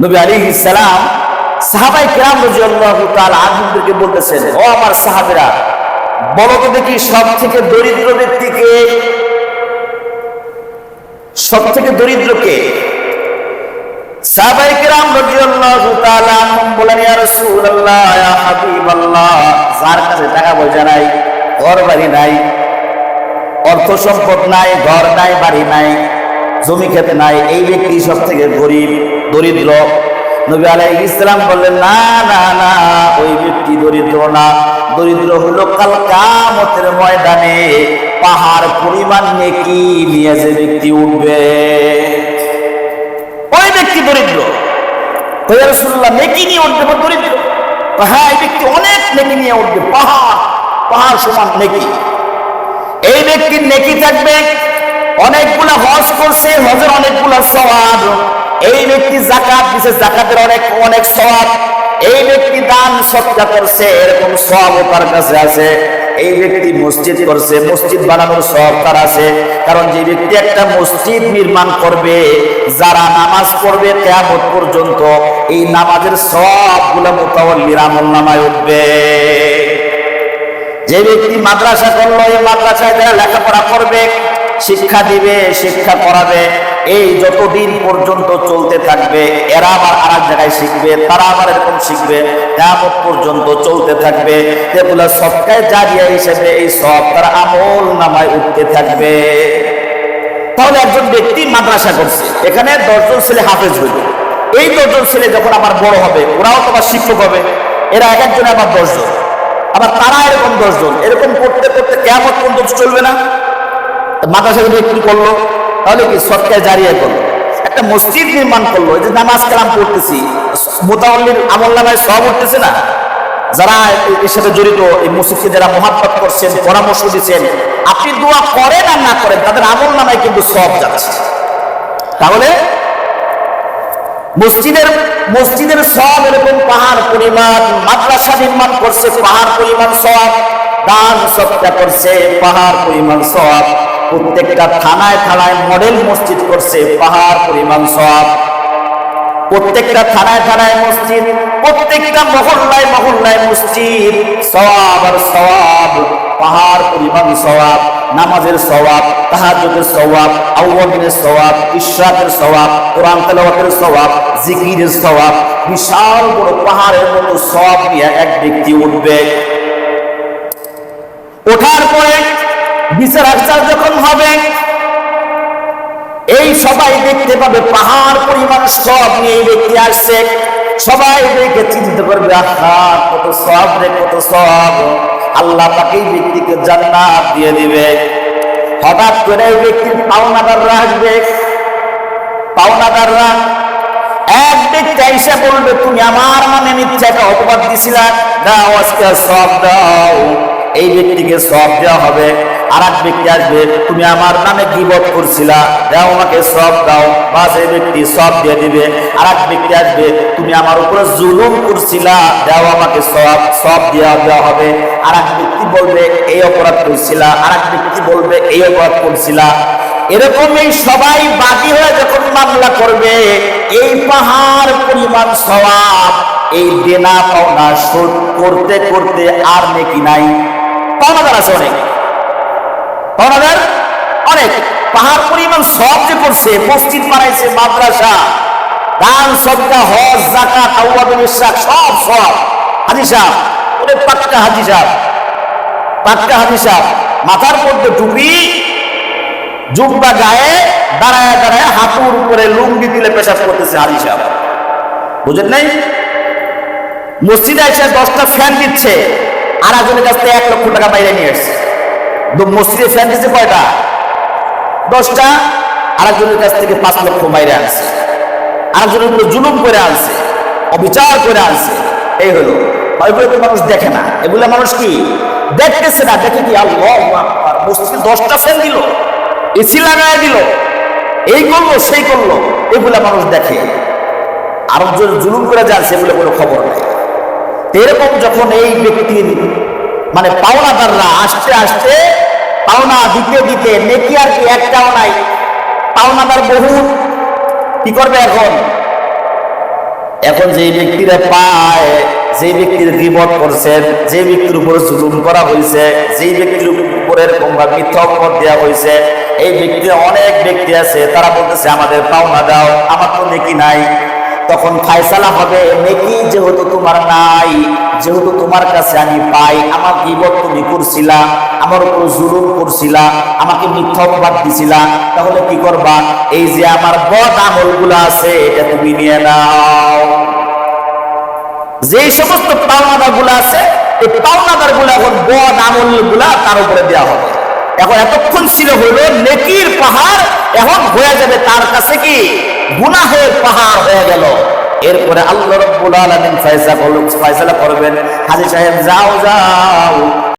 নবী আলাইহিস সালাম সাহাবায়ে কেরাম রাদিয়াল্লাহু তাআলা আনহুদেরকে বলতেছেন, ও আমার সাহাবীরা, বলো তো দেখি সব থেকে দরিদ্র ব্যক্তিকে, সব থেকে দরিদ্র কে? সাহাবায়ে কেরাম রাদিয়াল্লাহু তাআলা আনহুম বলেন, ইয়া রাসূলুল্লাহ, ইয়া হাবিবাল্লাহ, যার কাছে টাকা পয়সা নাই, ঘর বাড়ি নাই, অর্থ সম্পদ নাই, ঘর নাই, বাড়ি নাই, জমি ক্ষেত নাই, এই ব্যক্তি সব থেকে গরিব, দরিদ্র। নবী আলাইহিস সালাম বললেন, না না না, ওই ব্যক্তি দরিদ্র না, দরিদ্র হলো কাল কিয়ামতের ময়দানে পাহাড় পরিমাণ নেকি নিয়ে যে ব্যক্তি উঠবে, ওই ব্যক্তি দরিদ্র। ইয়া রাসূলুল্লাহ, নেকি নিয়ে উঠবে দরিদ্র? হ্যাঁ, এই ব্যক্তি অনেক নেকি নিয়ে উঠবে, পাহাড় পাহাড় সমান নেকি। এই ব্যক্তির নেকি থাকবে, অনেকগুলা হজ করছে, হজের অনেকগুলা সওয়াব। এই ব্যক্তি যাকাত দিছে, যাকাতের অনেক অনেক সওয়াব। এই ব্যক্তি দান সদকা করছে, এরকম সওয়াবও তার কাছে আছে। এই ব্যক্তি মসজিদ করছে, মসজিদ বানানোর সওয়াব তার আছে। কারণ যে ব্যক্তি একটা মসজিদ নির্মাণ করবে, যারা নামাজ পড়বে কিয়ামত পর্যন্ত, এই নামাজের সওয়াবগুলো মুতাওয়াল্লির আমলনামায় উঠবে। যে ব্যক্তি মাদ্রাসা করলো, এই মাদ্রাসায় যারা লেখাপড়া করবে, শিক্ষা দিবে, শিক্ষা করাবে, এই যতদিন পর্যন্ত চলতে থাকবে, এরা আবার আর এক জায়গায় শিখবে, তারা আবার এরকম শিখবে, কিয়ামত পর্যন্ত চলতে থাকবে। এগুলা সদকায়ে জারিয়া হিসেবে এই সব তার আমল নামায় উঠতে থাকবে। তাহলে একজন ব্যক্তি মাদ্রাসা করছে, এখানে 10 জন ছেলে হাফেজ হইল। এই 10 জন ছেলে যখন আবার বড় হবে, ওরাও তো আবার শিক্ষক হবে, এরা এক একজন আবার 10 জন, আবার তারা এরকম 10 জন, এরকম করতে করতে কিয়ামত পর্যন্ত চলবে না? মাদ্রাসা কি করলো? তাহলে কি সদকায়ে জারিয়া করলো, একটা মসজিদ নির্মাণ করলো, এই যে নামাজ কালাম পড়তেছি, মুতাওয়াল্লির আমলনামায় সওয়াব উঠতেছে না? যারা এর সাথে জড়িত, এই মসজিদকে যারা মুহাব্বত করছেন, পরামর্শ দিচ্ছেন, আপনি দোয়া করেন আর না করেন, তাদের আমলনামায় কিন্তু সওয়াব যাচ্ছে। তাহলে মসজিদের সওয়াব এরকম পাহাড় পরিমাণ, মাদ্রাসা নির্মাণ করছে পাহাড় পরিমাণ সওয়াব, দান সদকা করছে পাহাড় পরিমাণ সওয়াব, প্রত্যেকটা থানায় থানায় মডেল মসজিদ করছে পাহাড় পরিমাণ সওয়াব, প্রত্যেকটা থানায় থানায় মসজিদ, প্রত্যেকটা মহল্লায় মহল্লায় মসজিদ, সওয়াব আর সওয়াব, পাহাড় পরিমাণ সওয়াব। নামাজের সওয়াব, তাহাজ্জুদের সওয়াব, আউয়াবিনের সওয়াব, ইশরাকের সওয়াব, কোরআন তেলাওয়াতের সওয়াব, জিকিরের সওয়াব, বিশাল বড় পাহাড়ের মতো সওয়াব নিয়ে এক ব্যক্তি উঠবে। ওঠার পরে বিচার আচার যখন হবে, এই সবাই দেখতে পাবে পাহাড় পরিমাণ সওয়াব নিয়ে এই ব্যক্তি আসছে। সবাই দেখে চিন্তা করবে, আহা কত সওয়াব রে, কত সওয়াব। আল্লাহ তাকে এই ব্যক্তিকে জান্নাত দিয়ে দিবে। হঠাৎ করে এই ব্যক্তির পাওনাদাররা আসবে, পাওনাদাররা এক ব্যক্তি এসে বলবে, তুমি আমার নামে মিথ্যা একটা অপবাদ দিছিলা, দাও আজকে সওয়াব দাও। এই ব্যক্তিকে সওয়াব দেওয়া হবে। আর এক ব্যক্তি আসবে, তুমি আমার নামে গীবত করছিলা, দাও আমাকে সওয়াব দাও, বাস এই ব্যক্তি সওয়াব দিয়ে দিবে। আর এক ব্যক্তি আসবে, তুমি আমার উপরে জুলুম করছিলা, দাও আমাকে সওয়াব দেওয়া হবে। আর এক ব্যক্তি বলবে এই অপরাধ করছিলা, আর এক ব্যক্তি বলবে এই অপরাধ করছিলা। এরকমই সবাই বাদী হয়ে যখন মামলা করবে, এই পাহাড় পরিমাণ সওয়াব, এই দেনা পাওনা শোধ করতে করতে আর নেকি নাই। পাওনাদার আছে অনেক, পাওনাদার অনেক, পাহাড় পরিমাণ সওয়াব যে করছে, মসজিদ বানাইছে, মাদ্রাসা, দান সদকা, হজ, যাকাত, আউয়াবিল, ইশরাক, সব সওয়াব। হাজী সাহেব, ওরে পাক্কা হাজী সাহেব, পাক্কা হাজী সাহেব, মাথার মধ্যে টুপি, জুব্বা গায়ে, দাঁড়ায় দাঁড়ায় হাঁটুর উপরে লুঙ্গি দিলে পেশাব করতেছে হাজী সাহেব, বুঝেন নাই? মসজিদে এসে 10টা ফ্যান দিচ্ছে, আর একজনের কাছ থেকে 1 লক্ষ টাকা বাইরে নিয়ে এসছে। মসজিদে ফ্যান দিচ্ছে কয়টা? 10টা। আর একজনের কাছ থেকে 5 লক্ষ বাইরে আনছে, আর একজনের উপরে জুলুম করে আনছে, অবিচার করে আনছে। এই হলো, এগুলো তো মানুষ দেখে না। এগুলো মানুষ কি দেখতেছে না? দেখে কি আল্লাহু আকবার, মসজিদে 10টা ফ্যান দিল, এসি লাগায় দিল, এই করলো সেই করলো, এগুলা মানুষ দেখে। আর জুলুম করে যাচ্ছে, এগুলো কোনো খবর নাই। এরকম যখন এই ব্যক্তির মানে পাওনাদাররা আসতে আসতে, পাওনা দিতে দিতে, নেকি আর কি একটাও নাই, পাওনাদার বহু, কি করবে এখন? এখন যে ব্যক্তিরা পায়, যে ব্যক্তির গীবত করছেন, যে ব্যক্তির উপর জুলুম করা হয়েছে, যে ব্যক্তির উপরে এরকম মিথ্যা অপবাদ দেওয়া হয়েছে, এই ব্যক্তি অনেক ব্যক্তি আছে তারা বলতেছে আমাদের পাওনা দাও, আমার তো নেকি নাই। তখন ফায়সালা হবে, নেকি যেহেতু তোমার নাই, যেহেতু তোমার কাছে আমি পাই, আমার গীবত তুমি করছিলা, আমার উপর জুলুম করছিলা, আমাকে মিথ্যা অপবাদ দিছিলা, তাহলে কি করবা? এই যে আমার বদ আমলগুলো আছে এটা তুমি নিয়ে নাও। যে সমস্ত পাওনাদার গুলো আছে, এই পাওনাদার গুলো এখন বদ আমল গুলা তার উপরে দেওয়া হবে। এখন এতক্ষণ ছিল হইল নেকির পাহাড়, এখন হয়ে যাবে তার কাছে কি গুনাহের পাহাড় হয়ে গেল। এরপরে আল্লাহ রাব্বুল আলামিন ফয়সালা করবেন, হাজী সাহেব যাও যাও